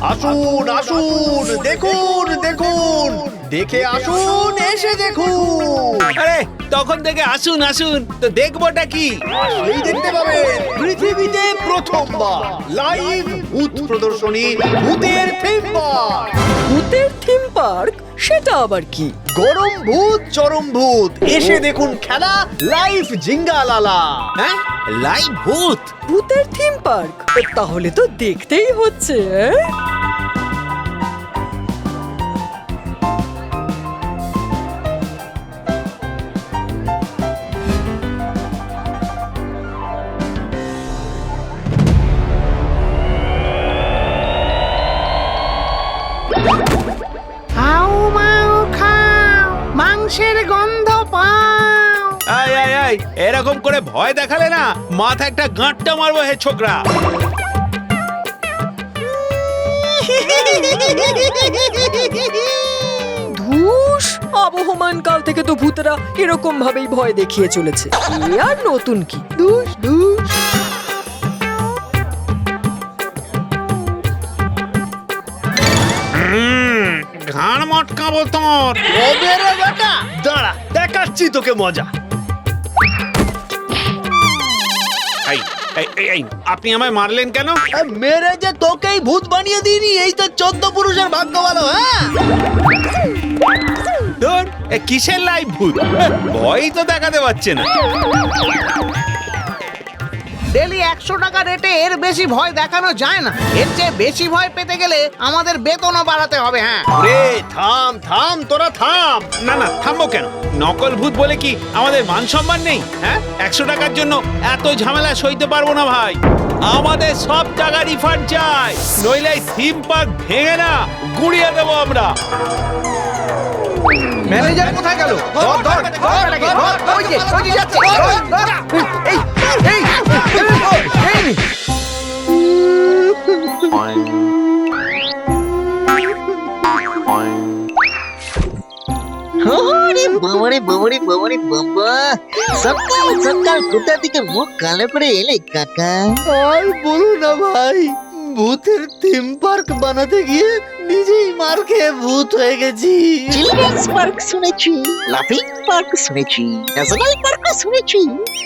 আসুন আসুন, দেখুন দেখুন, দেখে আসুন, এসে দেখুন। আরে তখন থেকে আসুন আসুন, তো দেখবোটা কি? এই দেখতে পাবেন পৃথিবীতে প্রথমবার লাইভ ভূত প্রদর্শনী, ভূতের থিম পার্ক। ভূতের থিম পার্ক? সেটা আবার কি? গরম ভূত, চরম ভূত, এসে দেখুন খেলা, লাইভ জিঙ্গালালা। হ্যাঁ, লাইভ ভূত? ভূতের থিম পার্ক? তাহলে তো দেখতেই হচ্ছে। হাউ মাউ খাও, মাংসের গন্ধ পাও। আয় আয় আয়, এরকম করে ভয় দেখালে না মাথা একটা গাঁটটা মারবো হে ছোকরা। ধুস, আবহমান কাল থেকে তো ভূতেরা এরকম ভাবেই ভয় দেখিয়ে চলেছে। এ আর নতুন কি? ধুস ধুস। ঘাড় মটকাবো তোর। কবে রে বেটা? দাঁড়া, দেখাচ্ছি তোকে মজা। এই, এই, এই, এই, আপনি আমায় মারলেন কেন? মেরে যে তোকেই ভূত বানিয়ে দিইনি, এই তো 14 পুরুষের ভাগ্য ভালো। হ্যাঁ, ধুর, এ কিসের লাইভ ভূত? ভয়ই তো দেখাতে পারছে না। ডেলি 100 টাকা রেটে এর বেশি ভয় দেখানো যায় না। এর চেয়ে বেশি ভয় পেতে গেলে আমাদের বেতনও বাড়াতে হবে। হ্যাঁ, রে থাম থাম, তোরা থাম। না না, থামবো কেন? নকল ভূত বলে কি আমাদের মান সম্মান নেই? হ্যাঁ, 100 টাকার জন্য এত ঝামেলা সইতে পারবো না ভাই। আমাদের সব টাকা রিফান্ড চাই, নইলে এই থিম পার্ক ভেঙে না গুড়িয়ে দেবো আমরা। ম্যানেজার কোথায় গেল? ধর ধর ধর এটাকে, ধর। ওই যে যাচ্ছে। ধর, ধর। এই এই এই ওরে বাবারে বাবারে বাবারে বাবা, সকাল সকাল কোথা থেকে মুখ কালো করে এলে কাকা? আর বলো না ভাই, ভূতের থিম পার্ক বানাতে গিয়ে নিজেই মার খেয়ে ভূত হয়ে গেছি। চিলড্রেন্স পার্ক শুনেছি, লাফিং পার্ক শুনেছি, ন্যাশনাল পার্কও শুনেছি,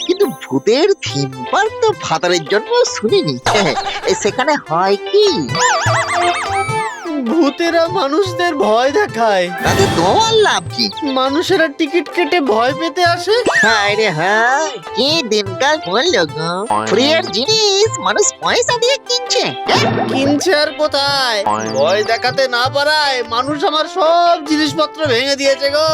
কিন্তু ভূতের থিম পার্ক তো ফাদারের জন্য শুনিনি। সেখানে হয় কি? ভূতেরা মানুষদের ভয় দেখায়, তাতে তোমার লাভ কি? মানুষেরা টিকিট কেটে ভয় পেতে আসে। হায় রে হায়, কি দিনকাল পড়লো গো! ফ্রির জিনিস মানুষ পয়সা দিয়ে কিনছে। কিনছে আর কোথায়, ভয় দেখাতে না পারায় মানুষ আমার সব জিনিসপত্র ভেঙে দিয়েছে গো।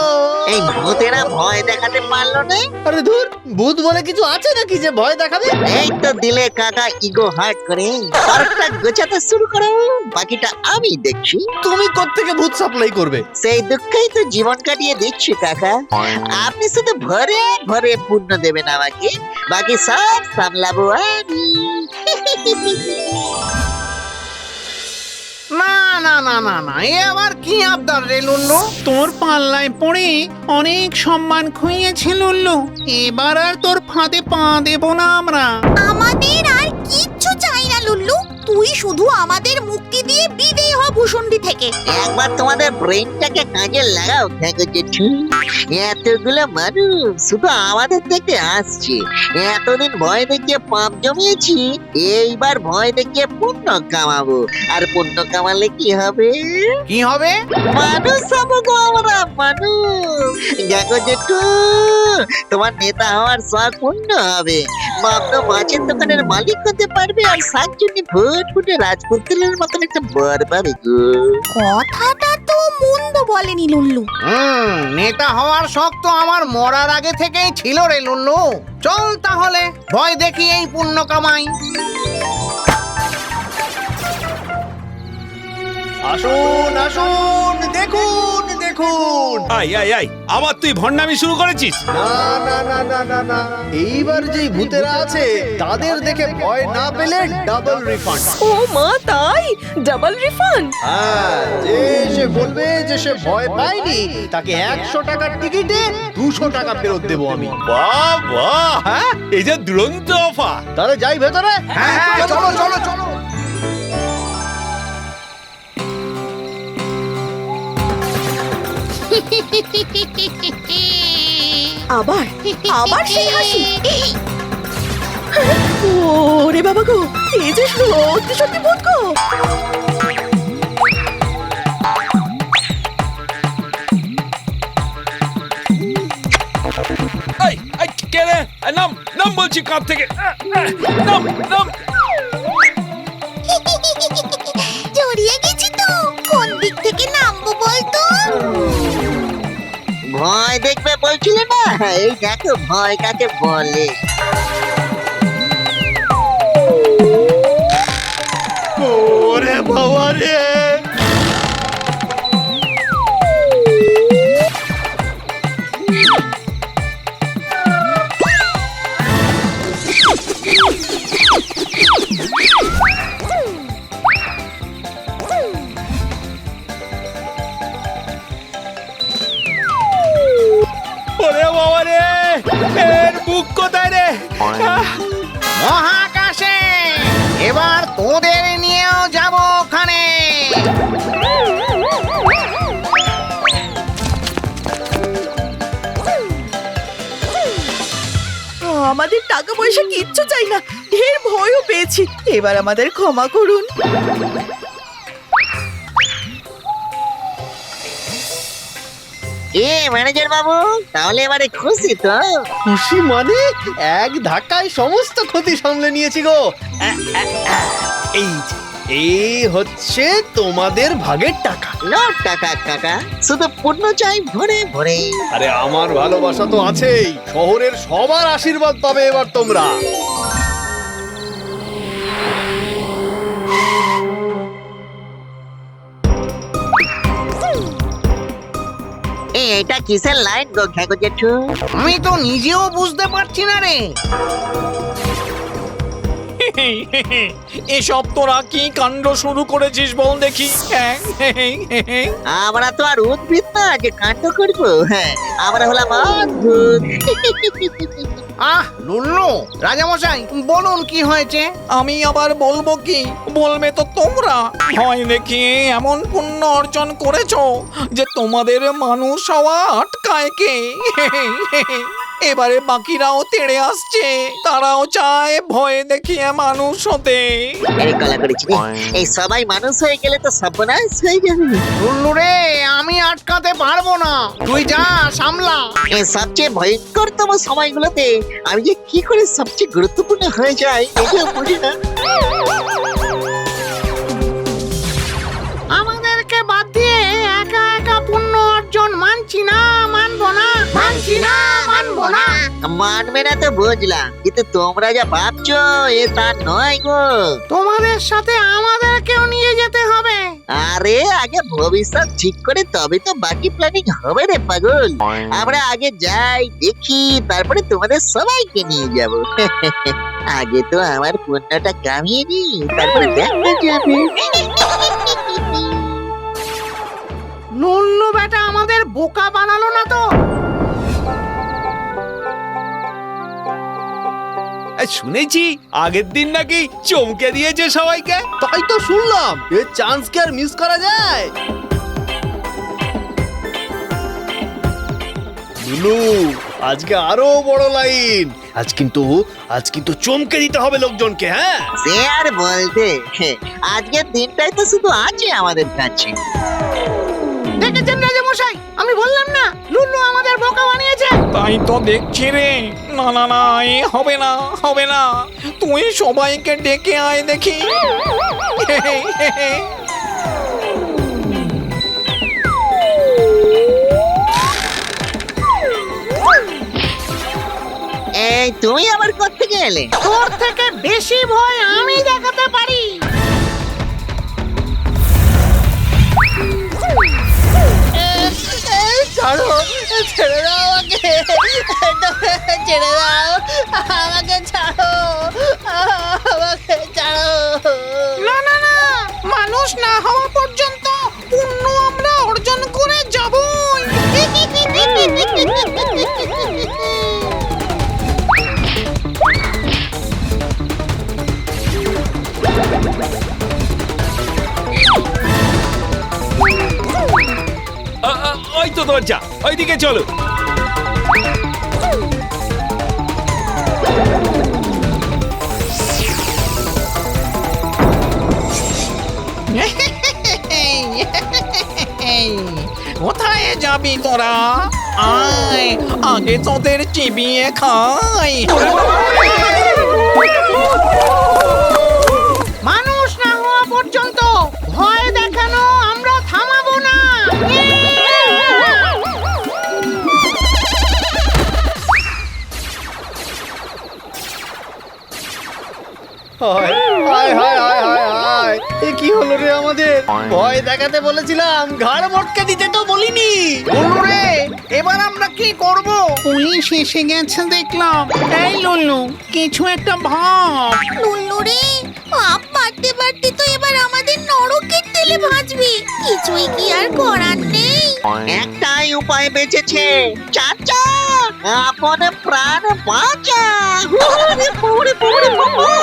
এই ভূতেরা ভয় দেখাতে পারলো না। আরে ধুর, ভূত বলে কিছু আছে নাকি যে ভয় দেখাবে? এই তো দিলে কাকা ইগো হার্ট করে পার্কটা গোছাতে শুরু করো, বাকিটা আমি দেখছি। তুমি কোত্থেকে ভূত সাপ্লাই করবে? সেই দুঃখেই তো জীবন কাটিয়ে দিচ্ছি কাকা। আপনি শুধু ভরে ভরে পুণ্য দেবেন আমাকে, বাকি সব সামলাবো আমি। না না না না না, এ আবার কি আবদার রে লুল্লু? তোর পাল্লায় পড়ে অনেক সম্মান খুইয়েছিল লুল্লু, এবার আর তোর ফাঁদে পা দেবো না আমরা। আমাদের আর কিচ্ছু চাই না লুল্লু, তুই শুধু আমাদের মুক্তি দিয়ে বিদেয় হ ভূষণ্ডি থেকে। একবার তোমাদের ব্রেনটাকে কাজে লাগাও দেখো জেঠু, এতগুলো মানুষ শুধু আমাদের দেখে আসছে। এতদিন ভয় দেখিয়ে পাপ জমিয়েছি, এইবার ভয় দেখিয়ে পুণ্য কামাবো। আর পুণ্য কামালে কি হবে? কি হবে? মানুষ হবো গো আমরা, মানুষ। দেখো জেঠু, তোমার নেতা হওয়ার শখ পূর্ণ হবে। মামলা মাছের দোকানের মালিক হতে পারবে, আর শাকচুনি ফুট ফুটে রাজপুত্রের মতন একটা বর পাবে গো। কথাটা তো মন্দ বলেনি লুল্লু। নেতা হওয়ার শখ তো আমার মরার আগে থেকেই ছিল রে লুল্লু। চল তাহলে ভয় দেখি এই পুণ্য কামাই। আসুন আসুন, দেখুন দেখুন। আয় আয় আয়, আবার তুই ভণ্ডামি শুরু করেছিস? না না না না না না, এইবার যেই ভূতেরা আছে তাদের দেখে ভয় না পেলে ডাবল রিফান্ড। ও মা, তাই? Double refund? হ্যাঁ, যে সে বলবে যে সে ভয় পায়নি, তাকে 100 টাকার টিকিটে 200 টাকা ফেরত দেবো আমি। বাহ বাহ, হ্যাঁ, এই যে দুরন্ত অফার। তাহলে যাই ভেতরে। হ্যাঁ হ্যাঁ, চলো চলো চলো। আবার আবার সেই হাসি। ওরে বাবা গো, এই যে সত্যি সত্যি ভূত গো। এই এই কে রে? নাম নাম বলছি কাঁধ থেকে, নাম নাম। জড়িয়ে গেছি তো, কোন দিক থেকে নামবো বলতো? ভয় দেখবে বলছিলে না, এই দেখো ভয় কাকে বলে। ওরে বাবা রে, ওরে বাবা রে, এর বুক কোথায় রে? মহাকাশে। এবার তোদের নিয়েও যাব ওখানে। আমাদের টাকা পয়সা কিচ্ছু চাই না, ঢের ভয়ও পেয়েছি, এবার আমাদের ক্ষমা করুন। ম্যানেজার বাবু, তাহলে এবারে খুশি তো? খুশি মানে এক ধাক্কায় সমস্ত ক্ষতি সামলে নিয়েছি গো। এই যে, এই হচ্ছে তোমাদের ভাগের টাকা। লোক টাকা কাকা, শুধু পূর্ণ চাই ভরে ভরে। আরে আমার ভালোবাসা তো আছেই, শহরের সবার আশীর্বাদ পাবে এবার তোমরা। এটা কিসের লাইন গো ঘ্যাগো জেঠু? আমি তো নিজেও বুঝতে পারছি না রে। এসব তোরা কি কাণ্ড শুরু করেছিস বল দেখি। আমরা তো আর উদ্ভিদ না যে কাণ্ড করবো। হ্যাঁ, আমরা হলাম অদ্ভুত। আহ লুল্লু, রাজামশাই বলুন কি হয়েছে? আমি আবার বলবো কি, বলবে তো তোমরা। ভয় দেখিয়ে এমন পুণ্য অর্জন করেছো যে তোমাদের মানুষ হওয়া আটকায় কে? এবারে বাকিরাও তেড়ে আসছে, তারাও চায় ভয় দেখিয়ে মানুষ হতে। এই কলা করেছি রে। এই সবাই মানুষ হয়ে গেলে তো সর্বনাশ হয়ে যাবে। লুল্লু রে, আমি আটকাতে পারবো না, তুই যা সামলা। এই সবচেয়ে ভয়ঙ্করতম সময়গুলোতে আমি যে কি করে সবচেয়ে গুরুত্বপূর্ণ হয়ে যাই এটাও বুঝি না। আমাদেরকে বাদ দিয়ে একা একা পুণ্য অর্জন মানছি না, মানবো না, মানছি না, মানবো না। মানবে না তো বুঝলাম, কিন্তু তোমরা যা ভাবছো এ তা নয় গো। তোমাদের সাথে আমাদেরকেও নিয়ে যেতে হবে। আরে আগে ভবিষ্যৎ ঠিক করে তবে তো বাকি প্ল্যানিং হবে রে পাগল। আমরা আগে যাই দেখি, তারপরে তোমাদের সবাইকে নিয়ে যাব। আগে তো আমার পুণ্যটা কামিয়ে নি, তারপরে দেখা যাবে। লুল্লু বেটা আমাদের বোকা বানালো না তো? শুনেছি আগের দিন নাকি চমকে দিয়েছে সবাইকে। তাই তো শুনলাম, এর চান্স কি আর মিস করা যায়? লুলু, আজকে আরো বড় লাইন। আজ কিন্তু চমকে দিতে হবে লোকজনকে। হ্যাঁ, সে আর বলতে, আজকের দিনটাই তো শুধু আছে আমাদের কাছে। দেখেছেন রাজামশাই, আমি বললাম না লুল্লু আমাদের বোকা বানিয়েছে। তাই তো দেখছি রে। না না না, এ হবে না, হবে না। তুই সবাইকে ডেকে আয় দেখি। এই তুমি আবার কোত্থেকে এলে? তোর থেকে বেশি ভয় আমি দেখাতে পারি। ছাড়ো, ছেড়ে দাও আমাকে, ছেড়ে দাও আমাকে, ছাড়ো আমাকে, ছাড়ো। না না না, মানুষ না হওয়া পর্যন্ত পুণ্য আমরা অর্জন করে যাবই। ওই তো দরজা। ওইদিকে চলো। কোথায় যাবি তোরা? আয় আগে তোদের চিবিয়ে খাই। মানুষ না হওয়া পর্যন্ত ভয় দেখানো আমরা থামাবো না। হায় হায় হায় হায় হায় হায়, এ কি হলো রে আমাদের? ভয় দেখাতে বলেছিলাম, ঘাড় মটকে দিতে তো বলিনি। লুল্লু রে, এবার আমরা কি করব? পুলিশ এসে গেছে দেখলাম। এই লুল্লু, কিছু একটা ভাব। লুল্লু রে, পাপ বাড়তে বাড়তে তো এবার আমাদের নরকের তেলে ভাজবি। কিছুই কি আর করার নেই। একটাই উপায় বেঁচেছে, চাচা আপন প্রাণ বাঁচা। হুহুরে, পুরে, পুরে, পুরে।